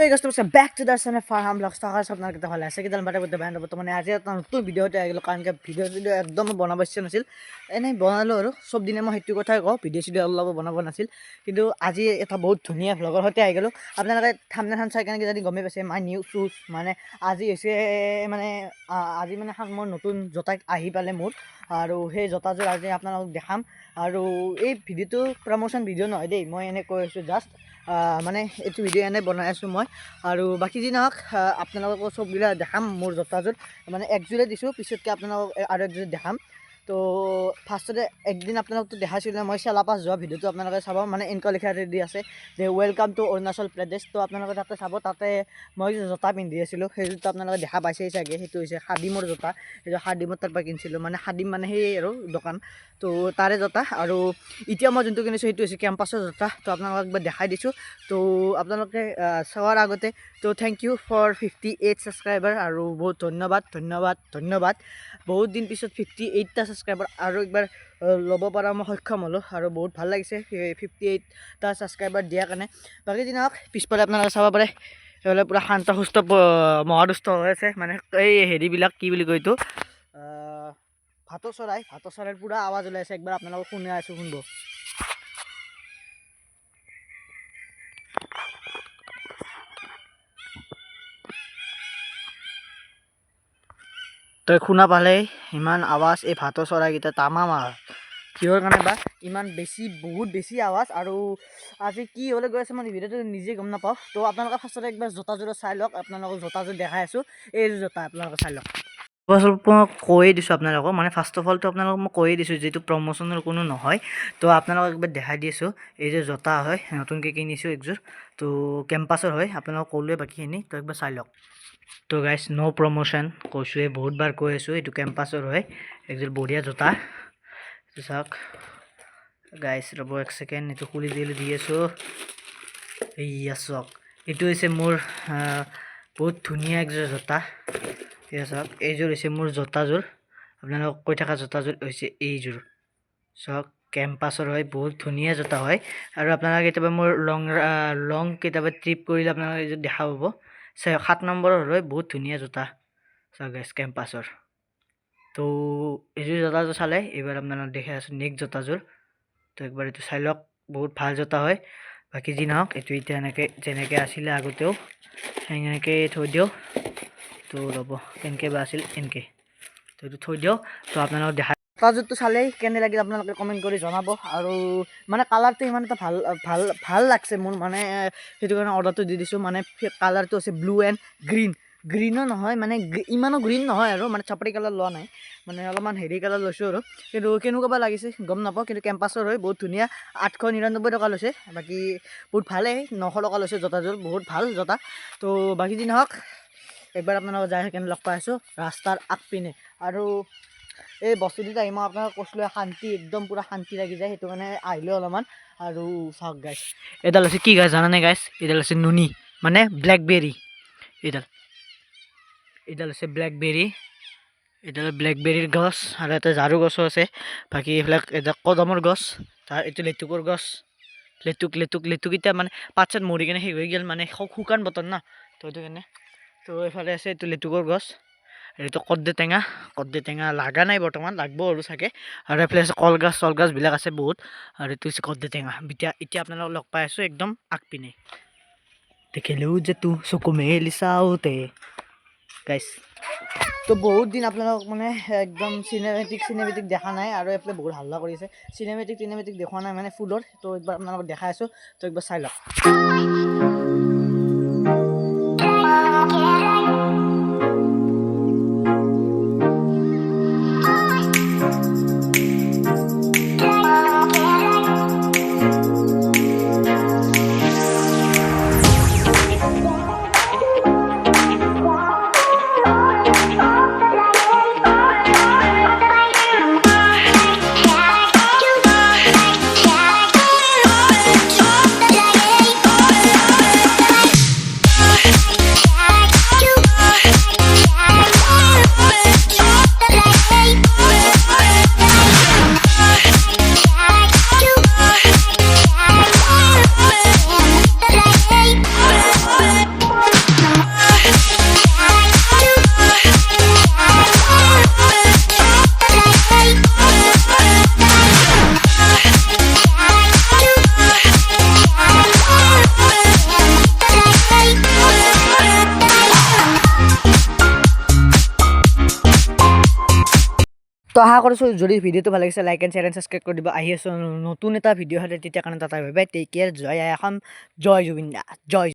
Hey guys, welcome back to the channel Farham Vlogs. Toka sapnar kita hal ase kidal mata budde band bottomane aji eta notun video te agilo kan ke video ekdom banaba ichha nasil enai banalo aru sob dine moi hetu kotha ko video alabo banaba nasil kintu aji eta bahut dhuniya vlogger hote agilo apnalage thamne than sai kan jodi gome paise my new shoes mane aji ese mane aji mane han mor notun jota ahi pale mur aru he jota jor aji apnalok dekham aru ei video to promotion video noy dei moi ene koisu just মানে এইটো video এনে বনাই আছো মই আৰু বাকি দিন হক আপোনালোকক সব গিলা দেখাম মোৰ জতাজোৰ মানে একজোৰে দিছো পিছতকে আপোনালোকক আৰু একজোৰে দেখাম তো ফাৰ্ষ্টতে একদিন আপোনালোকক দেখাইছিল মই চেলাপাছ যোৱা ভিডিওটো আপোনালোকে চাব মানে ইনকা লিখা ৰেডি আছে যে ওয়েলকাম টু অৰুণাচল প্ৰদেশ তো আপোনালোকে তাতে চাব তাতে মই জতা পিন্ধি আছিলো সেইটোতো আপোনালোকে দেখা পাইছেই চাগে সেইটো হৈছে হাদিমৰ জতা সেইটো হাদিমৰ তাৰ পৰা কিনিছিলোঁ মানে হাদিম মানে সেই আৰু দোকান তো তাৰে জতা আৰু এতিয়া মই যোনটো কিনিছোঁ সেইটো হৈছে কেম্পাছৰ জতা তো আপোনালোকক একবাৰ দেখাই দিছোঁ তো আপোনালোকে চোৱাৰ আগতে তো থেংক ইউ ফৰ 58 ছাবস্ক্ৰাইবাৰ আৰু বহুত ধন্যবাদ বহুত দিন পিছত 58টা ছাবস্ক্ৰাইবাৰ আৰু একবাৰ ল'ব পৰা মই সক্ষম হ'লোঁ আৰু বহুত ভাল লাগিছে 58টা ছাবস্ক্ৰাইবাৰ দিয়াৰ কাৰণে বাকী দিনক পিছফালে আপোনালোকে চাব পাৰে এইফালে পূৰা শান্ত সুস্থ মহাদুষ্ট হৈ আছে মানে এই হেৰিবিলাক কি বুলি কয় এইটো ভাটৌ চৰাইৰ পূৰা আৱাজ ওলাই আছে একবাৰ আপোনালোকক শুনাই আছোঁ শুনিব তই শুনা পালে ইমান আৱাজ এই ভাটৌ চৰাইকেইটা তামাম কিহৰ কাৰণে বা ইমান বেছি বহুত বেছি আৱাজ আৰু আজি কি হ'লে গৈ আছে মই ভিডিঅ'টো নিজে গম নাপাওঁ তো আপোনালোকে ফাৰ্ষ্টতে একবাৰ জোতাযোৰ চাই লওক আপোনালোকক জোতাযোৰ দেখাই আছোঁ এই জোতা আপোনালোকে চাই লওক মই কৈয়ে দিছোঁ আপোনালোকক মানে ফাৰ্ষ্ট অফ অলটো আপোনালোকক মই কৈয়ে দিছোঁ যিটো প্ৰমোচনৰ কোনো নহয় তো আপোনালোকক একবাৰ দেখাই দি আছোঁ এই যে জোতা হয় নতুনকৈ কিনিছোঁ একযোৰ তো কেম্পাছৰ হয় আপোনালোকক ক'লোৱে বাকীখিনি তো একবাৰ চাই লওক তো গাইজ ন' প্ৰমোশ্যন কৈছোঁৱে বহুতবাৰ কৈ আছোঁ এইটো কেম্পাছৰ হয় একযোৰ বঢ়িয়া জোতা এইটো চাওক গাইজ ৰ'ব এক ছেকেণ্ড এইটো খুলি দি আছোঁ এইয়া চাওক এইটো হৈছে মোৰ বহুত ধুনীয়া একযোৰ জোতা এয়া চাওক এইযোৰ হৈছে মোৰ জোতাযোৰ আপোনালোকক কৈ থকা জোতাযোৰ হৈছে এইযোৰ চাওক কেম্পাছৰ হয় বহুত ধুনীয়া জোতা হয় আৰু আপোনালোকে কেতিয়াবা মোৰ লং কেতিয়াবা ট্ৰিপ কৰিলে আপোনালোকে এইযোৰ দেখা পাব 7 নম্বৰৰ হয় বহুত ধুনীয়া জোতা চাওক গাইজ কেম্পাছৰ তো এইযোৰ জোতাযোৰ চালে এইবাৰ আপোনালোকক দেখাই আছোঁ নেক্সট জোতাযোৰ তো একবাৰ এইটো চাই লওক বহুত ভাল জোতা হয় বাকী যি নহওক এইটো এতিয়া এনেকৈ যেনেকৈ আছিলে আগতেও সেনেকৈ থৈ দিওঁ তো ৰ'ব কেনেকৈ বা আছিল এনেকৈ তো এইটো থৈ দিওঁ তো আপোনালোকক দেখা জোতাযোৰটো চালেই কেনে লাগিল আপোনালোকে কমেণ্ট কৰি জনাব আৰু মানে কালাৰটো ইমান এটা ভাল লাগছে মোৰ মানে সেইটো কাৰণে অৰ্ডাৰটো দি দিছোঁ মানে কালাৰটো হৈছে ব্লু এণ্ড গ্ৰীণো নহয় মানে ইমানো গ্ৰীণ নহয় আৰু মানে চাপৰি কালাৰ লোৱা নাই মানে অলপমান হেৰি কালাৰ লৈছোঁ আৰু কিন্তু কেনেকুৱা বা লাগিছে গম নাপাওঁ কিন্তু কেম্পাছৰ হয় বহুত ধুনীয়া 899 টকা লৈছে বাকী বহুত ভালেই 900 টকা লৈছে জোতাযোৰ বহুত ভাল জোতা তো বাকী যি নহওক একবাৰ আপোনালোকক যাই সেইকাৰণে লগ পাই আছোঁ ৰাস্তাৰ আগপিনে আৰু এই বস্তু দুটা আহি মই আপোনালোকক কৈছিলোঁ শান্তি একদম পূৰা শান্তি লাগি যায় সেইটো কাৰণে আহিলেও অলপমান আৰু চাওক গাইছ এডাল হৈছে কি গাছ জানানে গাইছ এডাল হৈছে নুনি মানে ব্লেকবেৰী এডাল হৈছে ব্লেকবেৰীৰ গছ আৰু এটা ঝাৰু গছো আছে বাকী এইবিলাক এটা কদমৰ গছ তাৰ এইটো লেটুকৰ গছ লেটুক এতিয়া মানে পাত চাত মৰি কিনে শেষ হৈ গ'ল মানে শুকান বতৰ না তো সেইটো কাৰণে তো এইফালে আছে এইটো লেটুকৰ গছ এইটো কদ্দে টেঙা লাগা নাই বৰ্তমান লাগব আৰু চাগে আৰু এইফালে আছে কলগছবিলাক আছে বহুত আৰু এইটো হৈছে কদ্দে টেঙা এতিয়া আপোনালোকক লগ পাই আছোঁ একদম আগপিনে দেখিলেও যে তো চকু মেলি চাওঁতে গাইছ তো বহুত দিন আপোনালোকক মানে একদম চিনেমেটিক দেখা নাই আৰু এইফালে বহুত হাল্লা কৰিছে চিনেমেটিক দেখুৱা নাই মানে ফুলৰ তো একবাৰ আপোনালোকক দেখাই আছোঁ তো একবাৰ চাই লওক তো আশা কৰিছোঁ যদি ভিডিঅ'টো ভাল লাগিছে like and share and subscribe কৰি দিব আহি আছোঁ নতুন এটা ভিডিঅ' হ'লে তেতিয়া কাৰণে tata bye bye take care জয় আই অসম জয় জুবিন দা জয়